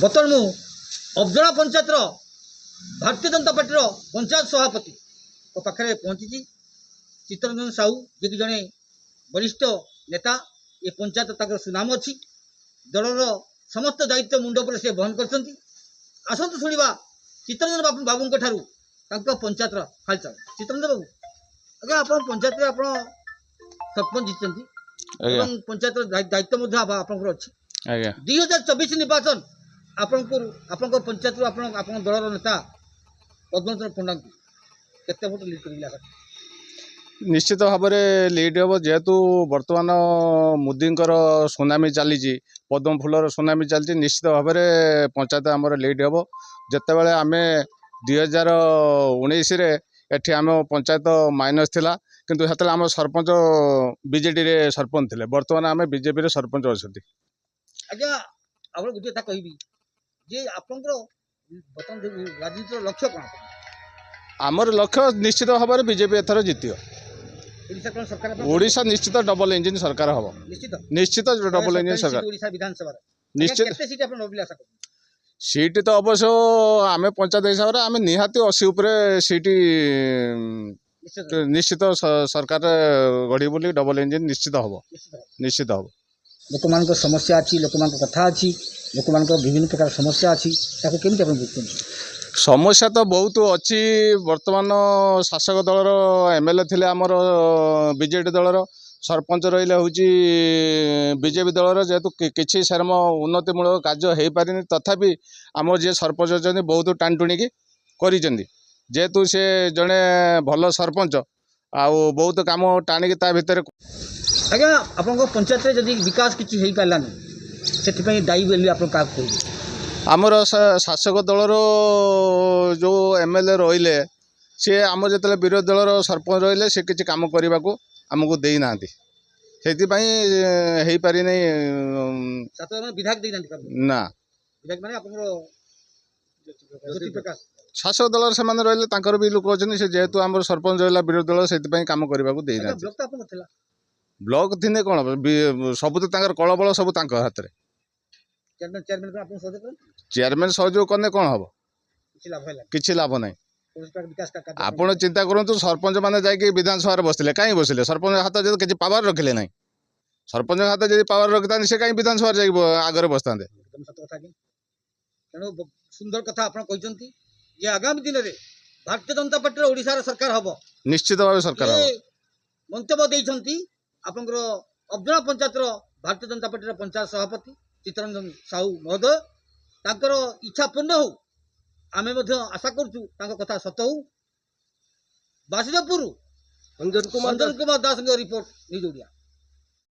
बर्तमान मु अबजला पंचायत भारतीय जनता पार्टी पंचायत सभापति पाखे पहुंची चित्तरंजन साहू जी जड़े वरिष्ठ नेता ये पंचायत तक सुनाम अच्छी दलर समस्त दायित्व मुंड पर से बहन कर आसतु शुणा चित्तरंजन बाबू ठारू पंचायत हालचाल। चित्तरंजन बाबू आज्ञा आप पंचायत आप सरपंच जीतती पंचायत दायित्व अच्छी 2024 निर्वाचन आपण पंचायत आप दलर नेता पद्मनाथ पंडा केते भोट लीड कर निश्चित भाव में लीड हम जेहेतु बर्तमान मोदी सुनामी चली पद्म फूलर सुनामी चलती निश्चित भाव में पंचायत आमर लीड हम जिते बड़े आम 2019 एठी आम पंचायत माइनस थिला किंतु हेतले आम सरपंच बीजेडी रे सरपंच थे बर्तमान आम बीजेपी रे सरपंच अच्छी। आज्ञा आप गोटे कथा कहबी जे आपनकर बर्तमान राजनीतिर लक्ष्य कौन आमर लक्ष्य निश्चित भाव में बीजेपी एथर जितियो ओडिशा निश्चित डबल इंजिन सरकार हम निश्चित डबल इंजिन सरकार विधानसभा निश्चित सीट तो अवश्य आम पंचायत हिसाब से आम निहाती 80 सीट निश्चित सरकार गढ़ी बोली डबल इंजिन निश्चित हम निश्चित हम लोक मान समस्या अच्छी लोक मान कथा अच्छी लोक मान विभिन्न प्रकार समस्या अच्छी केमी समस्या तो बहुत अच्छी बर्तमान शासक दलर एमएलए थे आमर बीजेडी दलर सरपंच रही हूँ बीजेपी दलर जेहेतु किसी सेरम उन्नतिमूलक कार्य हो पारि तथापि आम जी सरपंच अच्छा बहुत टाणटुणिकी जेहेतु से जड़े भल सरपंच आउ बहुत कम टाणिकी ता भितर आज्ञा आप पंचायत जदि विकास किसी हो पारानी से दायी बोली आप आमर शासक दलर जो एमएलए रहिले सी आम जो विरोधी दलर सरपंच रहिले से किसी काम करने को आमको देना से पारि ना शासक दलर से रही भी लोक अच्छे जेहेतु आम सरपंच रहा विरोधी दल से कम करने को देना ब्लॉक थी कौन सब तो कलबल सब हाथ में चेयरमैन सहयोग करने कौन हम किसी लाभ ना आपड़ चिंता करूँ सरपंच मैंने जाकि विधानसभा बसते कहीं बसले सरपंच हाथ जो किसी पावर रखिले ना सरपंच हाथ जो पावर रखी था कहीं विधानसभा जा आगे बसता तेणु सुंदर कथा आप आगामी दिन में भारतीय जनता पार्टी ओडिशा सरकार हम निश्चित भाव सरकार मंतव्य देती आपंकर अबजला पंचायत भारतीय जनता पार्टी पंचायत सभापति चित्तरंजन साहू महोदय तांकर इच्छा पूर्ण हो आमे आशा करूँ कथा सत हो। बासुदेवपुर अंजन कुमार दास रिपोर्ट न्यूज ओडिया।